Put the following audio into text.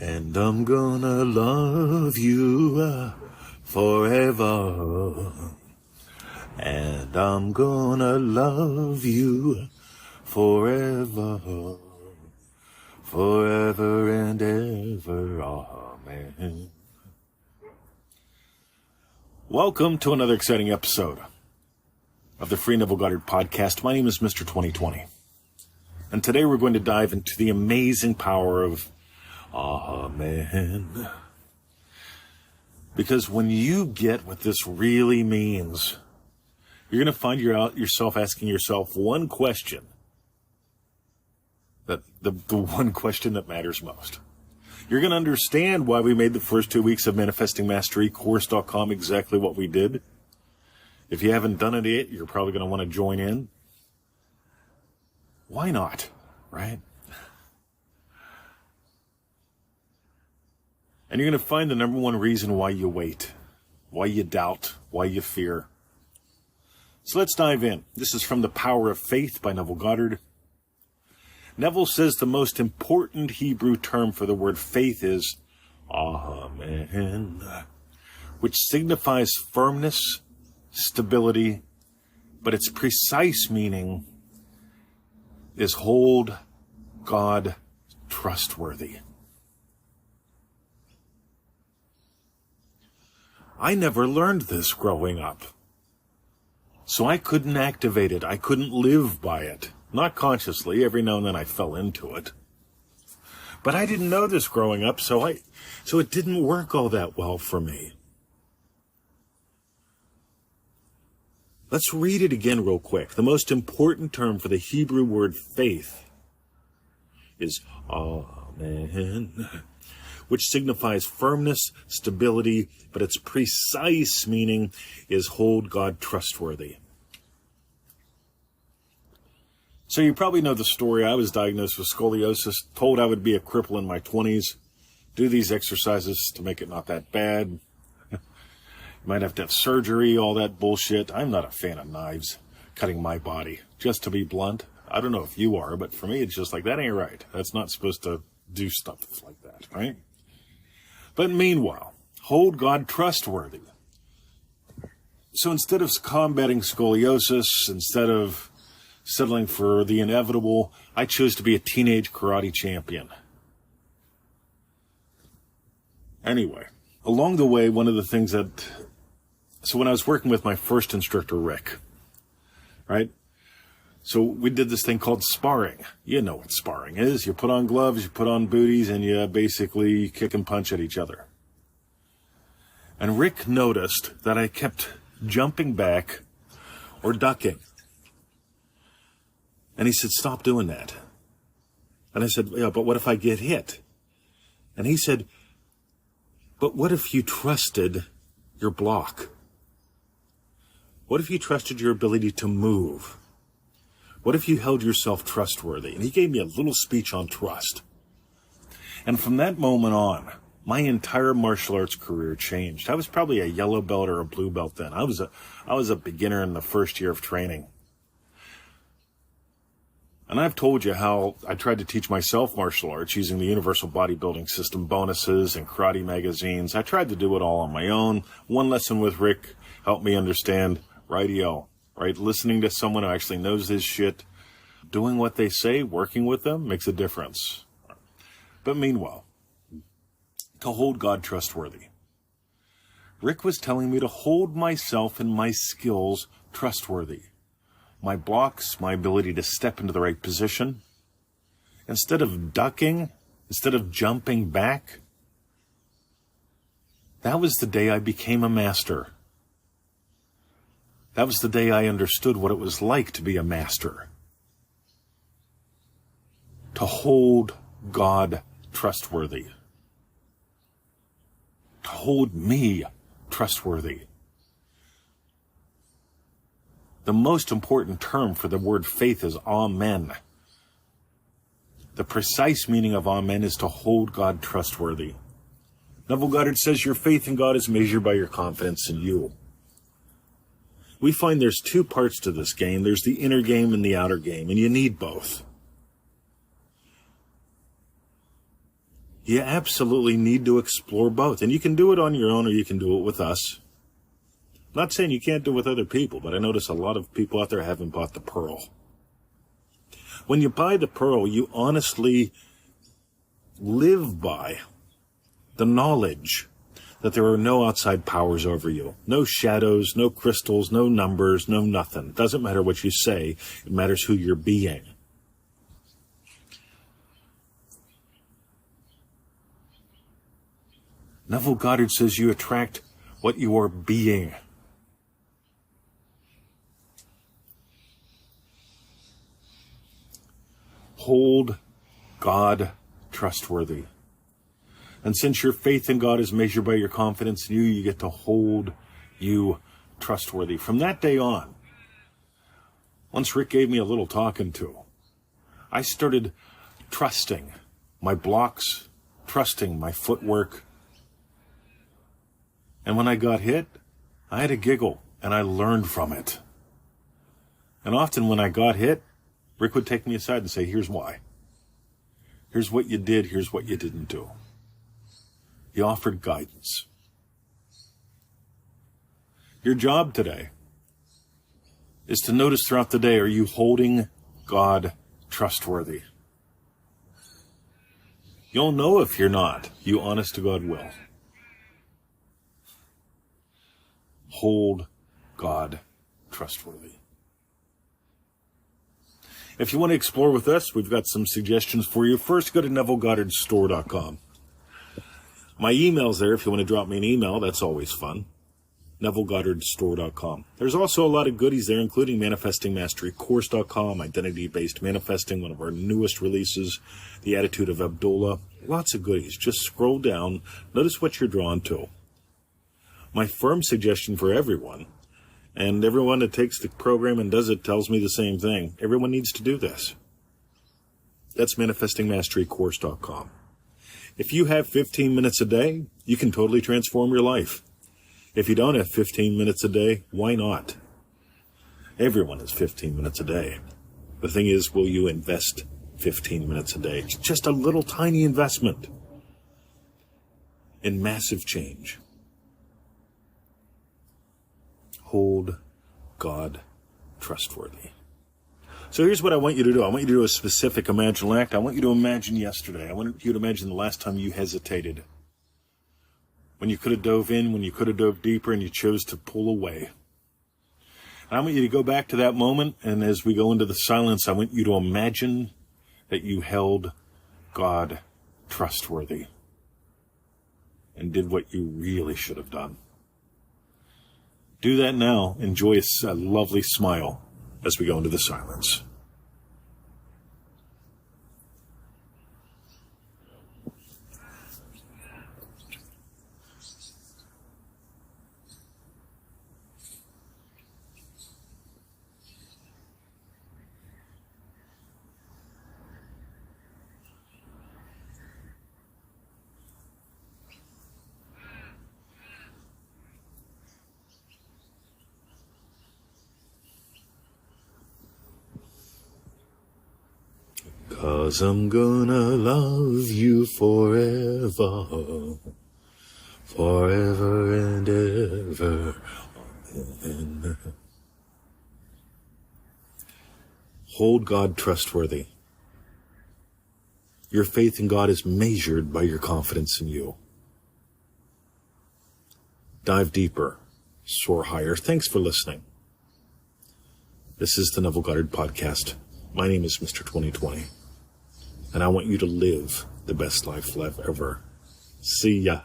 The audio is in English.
And I'm gonna love you forever. And I'm gonna love you forever. Forever and ever. Amen. Welcome to another exciting episode of the Free Neville Goddard podcast. My name is Mr. 2020. And today we're going to dive into the amazing power of Amen. Because when you get what this really means, you're going to find yourself asking yourself one question. The one question that matters most. You're going to understand why we made the first 2 weeks of Manifesting Mastery course.com exactly what we did. If you haven't done it yet, you're probably going to want to join in. Why not, right? And you're going to find the number one reason why you wait, why you doubt, why you fear. So let's dive in. This is from The Power of Faith by Neville Goddard. Neville says the most important Hebrew term for the word faith is Amen, which signifies firmness, stability, but its precise meaning is hold God trustworthy. I never learned this growing up, so I couldn't activate it. I couldn't live by it. Not consciously. Every now and then I fell into it. But I didn't know this growing up, so it didn't work all that well for me. Let's read it again real quick. The most important term for the Hebrew word faith is Amen, which signifies firmness, stability, but its precise meaning is hold God trustworthy. So you probably know the story. I was diagnosed with scoliosis, told I would be a cripple in my 20s, do these exercises to make it not that bad. You might have to have surgery, all that bullshit. I'm not a fan of knives cutting my body, just to be blunt. I don't know if you are, but for me, it's just like, that ain't right. That's not supposed to do stuff like that, right? But meanwhile, hold God trustworthy. So instead of combating scoliosis, instead of settling for the inevitable, I chose to be a teenage karate champion. Anyway, along the way, one of the things so when I was working with my first instructor, Rick, right? So we did this thing called sparring. You know what sparring is. You put on gloves, you put on booties, and you basically kick and punch at each other. And Rick noticed that I kept jumping back or ducking. And he said, stop doing that. And I said, yeah, but what if I get hit? And he said, but what if you trusted your block? What if you trusted your ability to move? What if you held yourself trustworthy? And he gave me a little speech on trust. And from that moment on, my entire martial arts career changed. I was probably a yellow belt or a blue belt then. I was a beginner in the first year of training. And I've told you how I tried to teach myself martial arts using the Universal Bodybuilding System bonuses and karate magazines. I tried to do it all on my own. One lesson with Rick helped me understand radio, right? Listening to someone who actually knows his shit, doing what they say, working with them makes a difference. But meanwhile, to hold God trustworthy. Rick was telling me to hold myself and my skills trustworthy. My blocks, my ability to step into the right position. Instead of ducking, instead of jumping back, that was the day I became a master. That was the day I understood what it was like to be a master. To hold God trustworthy. To hold me trustworthy. The most important term for the word faith is Amen. The precise meaning of Amen is to hold God trustworthy. Neville Goddard says your faith in God is measured by your confidence in you. We find there's two parts to this game. There's the inner game and the outer game, and you need both. You absolutely need to explore both. And you can do it on your own or you can do it with us. I'm not saying you can't do it with other people, but I notice a lot of people out there haven't bought the pearl. When you buy the pearl, you honestly live by the knowledge that there are no outside powers over you. No shadows, no crystals, no numbers, no nothing. It doesn't matter what you say. It matters who you're being. Neville Goddard says you attract what you are being. Hold God trustworthy. And since your faith in God is measured by your confidence in you, you get to hold you trustworthy. From that day on, once Rick gave me a little talking to, I started trusting my blocks, trusting my footwork. And when I got hit, I had a giggle, and I learned from it. And often when I got hit, Rick would take me aside and say, here's why. Here's what you did, here's what you didn't do. He offered guidance. Your job today is to notice throughout the day, are you holding God trustworthy? You'll know if you're not. You honest to God will. Hold God trustworthy. If you want to explore with us, we've got some suggestions for you. First, go to NevilleGoddardStore.com. My email's there if you want to drop me an email. That's always fun. NevilleGoddardStore.com. There's also a lot of goodies there, including ManifestingMasteryCourse.com, Identity-Based Manifesting, one of our newest releases, The Attitude of Abdullah. Lots of goodies. Just scroll down. Notice what you're drawn to. My firm suggestion for everyone, and everyone that takes the program and does it tells me the same thing. Everyone needs to do this. That's ManifestingMasteryCourse.com. If you have 15 minutes a day, you can totally transform your life. If you don't have 15 minutes a day, why not? Everyone has 15 minutes a day. The thing is, will you invest 15 minutes a day? It's just a little tiny investment in massive change. Hold God trustworthy. So here's what I want you to do. I want you to do a specific imaginal act. I want you to imagine yesterday. I want you to imagine the last time you hesitated. When you could have dove in, when you could have dove deeper, and you chose to pull away. And I want you to go back to that moment, and as we go into the silence, I want you to imagine that you held God trustworthy and did what you really should have done. Do that now. Enjoy a lovely smile as we go into the silence. Cause I'm gonna love you forever, forever and ever. Amen. Hold God trustworthy. Your faith in God is measured by your confidence in you. Dive deeper, soar higher. Thanks for listening. This is the Neville Goddard Podcast. My name is Mr. 2020. And I want you to live the best life ever. See ya.